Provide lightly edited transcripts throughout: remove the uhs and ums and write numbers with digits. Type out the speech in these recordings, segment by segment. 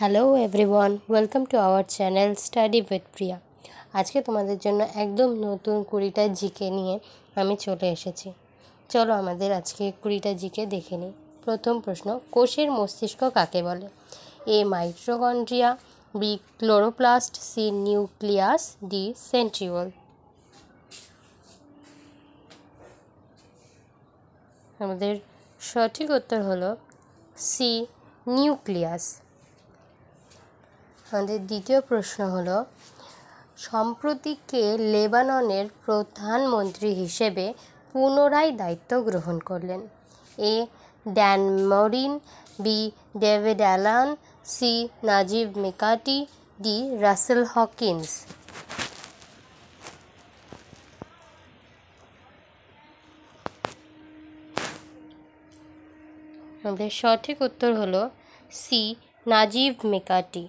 Hello everyone, welcome to our channel study with Priya. আজকে তোমাদের জন্য একদম নতুন 20টা জিকে নিয়ে আমি চলে এসেছি। চলো আমাদের আজকে 20টা জিকে দেখে নিই। প্রথম প্রশ্ন, কোষের মস্তিষ্ক কাকে বলে? A mitochondria, B chloroplast, C nucleus, D centriole. আমাদের সঠিক উত্তর হলো সি নিউক্লিয়াস। আমাদের দ্বিতীয় প্রশ্ন হলো, সম্প্রতি কে লেবাননের প্রধানমন্ত্রী হিসেবে পুনরায় দায়িত্ব গ্রহণ করলেন? A Dan Morin, B David Alan, C Najib Mikati, D Russell Hawkins. আমাদের সঠিক উত্তর হলো সি নাজিব মিকাটি।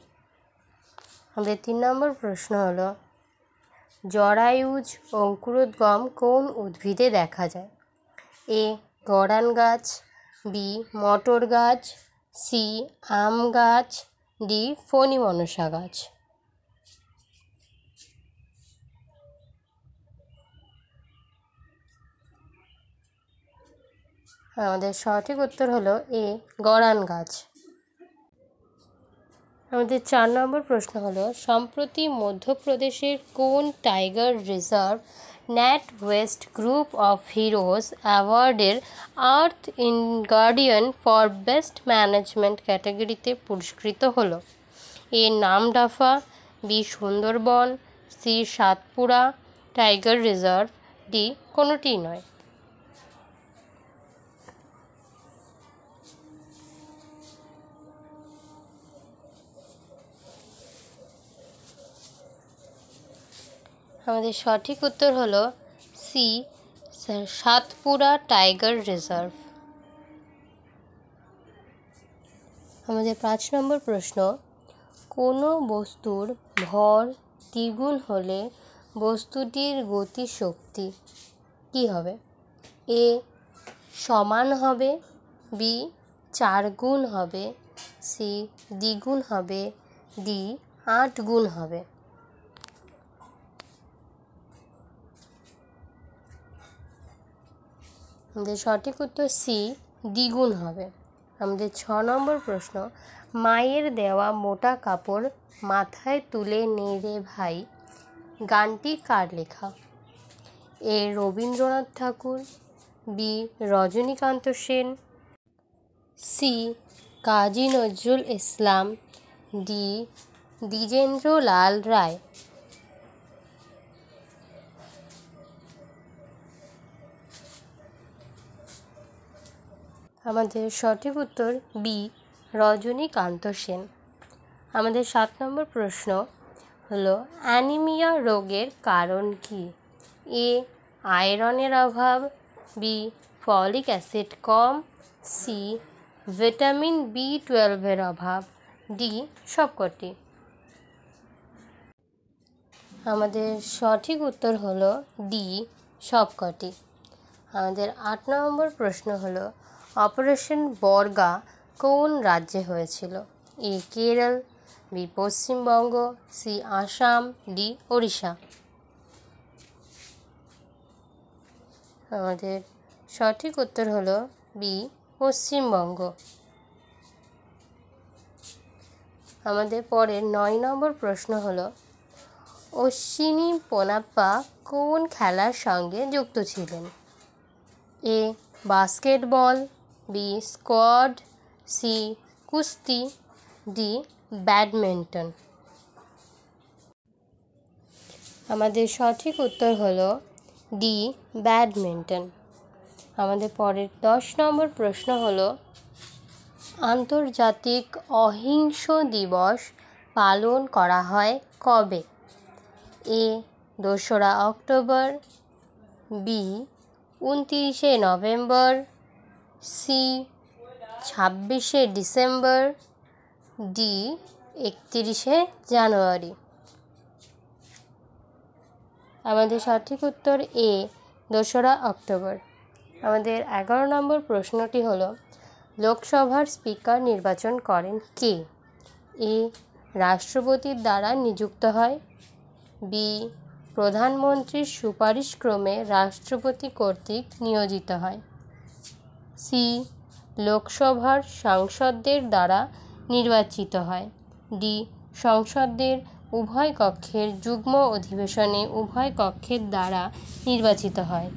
আমাদের 3 নম্বর প্রশ্ন হলো, জরায়ুজ অঙ্কুরোদ্গম কোন উদ্ভিদে দেখা যায়? এ গড়ান গাছ, বি মটর গাছ, সি আম গাছ, ডি ফণি মনসা গাছ। আমাদের সঠিক উত্তর হলো এ গড়ান গাছ। আমাদের 4 নম্বর প্রশ্ন হলো, সম্প্রতি মধ্যপ্রদেশের কোন tiger reserve NatWest group of heroes অ্যাওয়ার্ডের earth in guardian for best management ক্যাটাগরিতে পুরস্কৃত হলো? A Namdapha, B Sundarban, C Satpura tiger reserve, D কোনোটিই নয়। আমাদের সঠিক উত্তর হলো সি সাতপুরা টাইগার রিজার্ভ। আমাদের 5 নম্বর প্রশ্ন, কোনো বস্তুর ভর দ্বিগুণ হলে বস্তুটির গতিশক্তি কী হবে? এ সমান হবে, বি 4 গুণ হবে, সি দ্বিগুণ হবে, ডি 8 গুণ হবে। আমাদের সঠিক উত্তর সি দ্বিগুণ হবে। আমাদের 6 নম্বর প্রশ্ন, মায়ের দেওয়া মোটা কাপড় মাথায় তুলে নে রে ভাই গানটি কার লেখা? এ রবীন্দ্রনাথ ঠাকুর, B Rajinikanth Sen, C Kazi Nazrul Islam, D Dwijendralal রায়। আমাদের সঠিক উত্তর বি রজনীকান্ত সেন। আমাদের 7 নম্বর প্রশ্ন হলো, অ্যানিমিয়া রোগের কারণ কি? এ আয়রনের অভাব, বি ফলিক অ্যাসিড কম, সি ভিটামিন B12 অভাব, ডি সবকটি। আমাদের সঠিক উত্তর হলো ডি সবকটি। আমাদের 8 নম্বর প্রশ্ন হলো, অপারেশন বর্গা কোন রাজ্যে হয়েছিল? A Kerala, B Paschimbanga, C Assam, D Odisha. আমাদের সঠিক উত্তর হলো বি পশ্চিমবঙ্গ। আমাদের পরের 9 নম্বর প্রশ্ন হলো, অশ্বিনী পোনাপ্পা কোন খেলার সঙ্গে যুক্ত ছিলেন? এ বাস্কেটবল, বি স্কোয়াড, সি কুস্তি, ডি ব্যাডমিন্টন। আমাদের সঠিক উত্তর হলো ডি ব্যাডমিন্টন। আমাদের পরের 10 নম্বর প্রশ্ন হলো, আন্তর্জাতিক অহিংস দিবস পালন করা হয় কবে? এ 2রা অক্টোবর, বি 29শে নভেম্বর, সি 26শে ডিসেম্বর, ডি 31শে জানুয়ারি। আমাদের সঠিক উত্তর এ 2রা অক্টোবর। আমাদের 11 নম্বর প্রশ্নটি হলো, লোকসভার স্পিকার নির্বাচন করেন কে? এ রাষ্ট্রপতির দ্বারা নিযুক্ত হয়, বি প্রধানমন্ত্রীর সুপারিশক্রমে রাষ্ট্রপতি কর্তৃক নিয়োজিত হয়, সি লোকসভার সাংসদদের দ্বারা নির্বাচিত হয়, ডি সংসদের উভয় কক্ষের যুগ্ম অধিবেশনে উভয় কক্ষের দ্বারা নির্বাচিত হয়।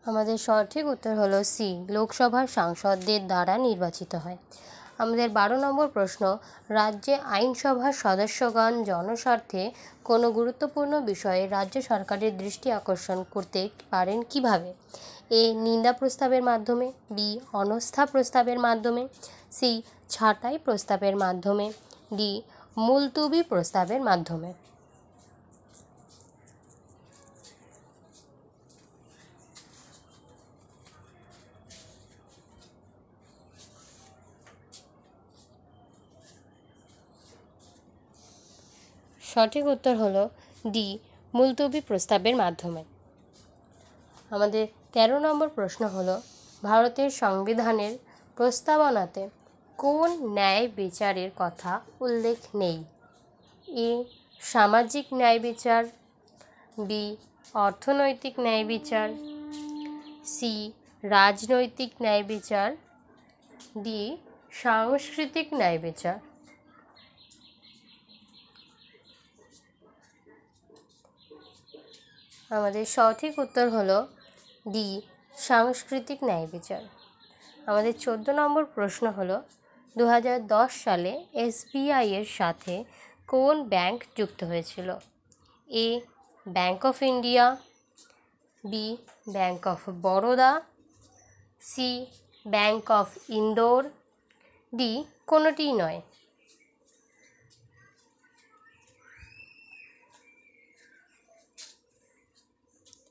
আমাদের সঠিক উত্তর হলো সি লোকসভার সাংসদদের দ্বারা নির্বাচিত হয়। আমাদের 12 নম্বর প্রশ্ন, রাজ্যে আইনসভার সদস্যগণ জনস্বার্থে কোনো গুরুত্বপূর্ণ বিষয়ে রাজ্য সরকারের দৃষ্টি আকর্ষণ করতে পারেন কিভাবে? এ নিন্দা প্রস্তাবের মাধ্যমে, বি অনাস্থা প্রস্তাবের মাধ্যমে, সি ছাঁটাই প্রস্তাবের মাধ্যমে, ডি মুলতুবি প্রস্তাবের মাধ্যমে। সঠিক উত্তর হলো ডি মুলতবি প্রস্তাবের মাধ্যমে। আমাদের 13 নম্বর প্রশ্ন হলো, ভারতের সংবিধানের প্রস্তাবনাতে কোন ন্যায় বিচারের কথা উল্লেখ নেই? এ সামাজিক ন্যায় বিচার, বি অর্থনৈতিক ন্যায় বিচার, সি রাজনৈতিক ন্যায় বিচার, ডি সাংস্কৃতিক ন্যায় বিচার। আমাদের সঠিক উত্তর হলো ডি সাংস্কৃতিক ন্যায় বিচার। আমাদের 14 নম্বর প্রশ্ন হলো, 2010 সালে SBI এর সাথে কোন ব্যাংক যুক্ত হয়েছিল? A bank of India, B bank of Baroda, C bank of Indore, D কোনোটিই নয়।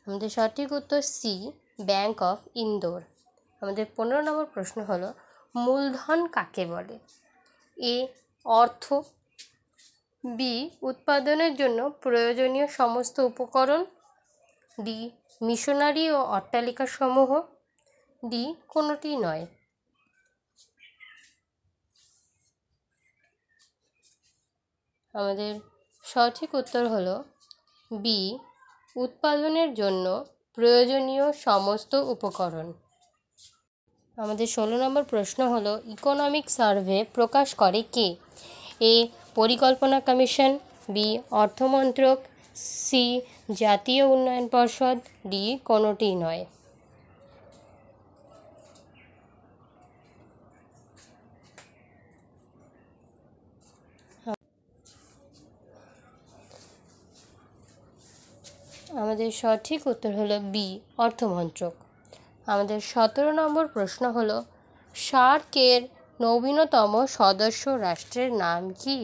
আমাদের সঠিক উত্তর সি ব্যাংক অফ ইন্দোর। আমাদের 15 নম্বর প্রশ্ন হলো, মূলধন কাকে বলে? এ অর্থ, বি উৎপাদনের জন্য প্রয়োজনীয় সমস্ত উপকরণ, ডি মিশনারি ও অট্টালিকা সমূহ, ডি কোনোটি নয়। আমাদের সঠিক উত্তর হলো বি উৎপাদনের জন্য প্রয়োজনীয় সমস্ত উপকরণ। আমাদের 16 নম্বর প্রশ্ন হলো, ইকোনমিক সার্ভে প্রকাশ করে কে? এ পরিকল্পনা কমিশন, বি অর্থমন্ত্রক, সি জাতীয় উন্নয়ন পর্ষদ, ডি কোনোটি নয়। আমাদের সঠিক উত্তর হলো বি অর্থমন্ত্রক। আমাদের 17 নম্বর প্রশ্ন হলো, সার্কের নবীনতম সদস্য রাষ্ট্রের নাম কি?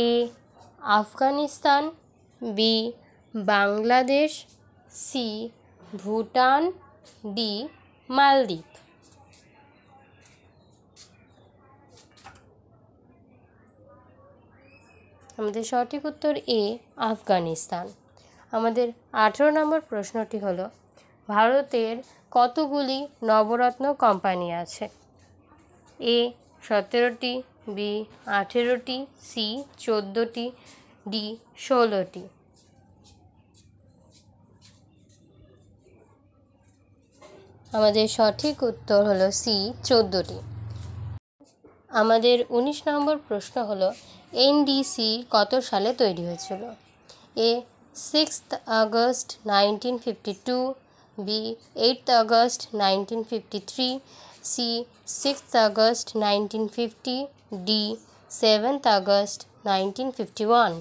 A Afghanistan, B Bangladesh, C Bhutan, D Maldives. আমাদের সঠিক উত্তর এ আফগানিস্তান। আমাদের 18 নম্বর প্রশ্নটি হলো, ভারতের কতগুলি নবরত্ন কোম্পানি আছে? এ 17টি, বি 18টি, সি 14টি, ডি 16টি। আমাদের সঠিক উত্তর হলো সি 14টি। আমাদের 19 নম্বর প্রশ্ন হলো, এনডিসি কত সালে তৈরি হয়েছিল? A 6th August 1952, B 8th August 1953, C 6th August 1950, D 7th August 1951।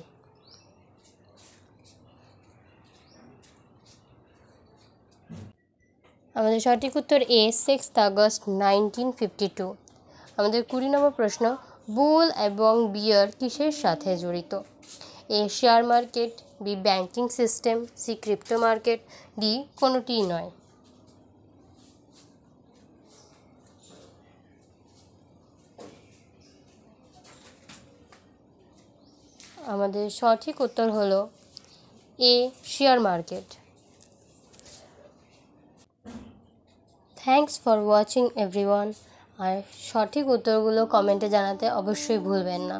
আমাদের সঠিক উত্তর এ 6th August 1952। আমাদের 20 নম্বর প্রশ্ন, বুল এবং বিয়ার কিসের সাথে জড়িত? A share market, B banking system, C crypto market, D কোনোটিই নয়। আমাদের সঠিক উত্তর হলো A, share market. Thanks for watching everyone. আর সঠিক উত্তরগুলো কমেন্টে জানাতে অবশ্যই ভুলবেন না।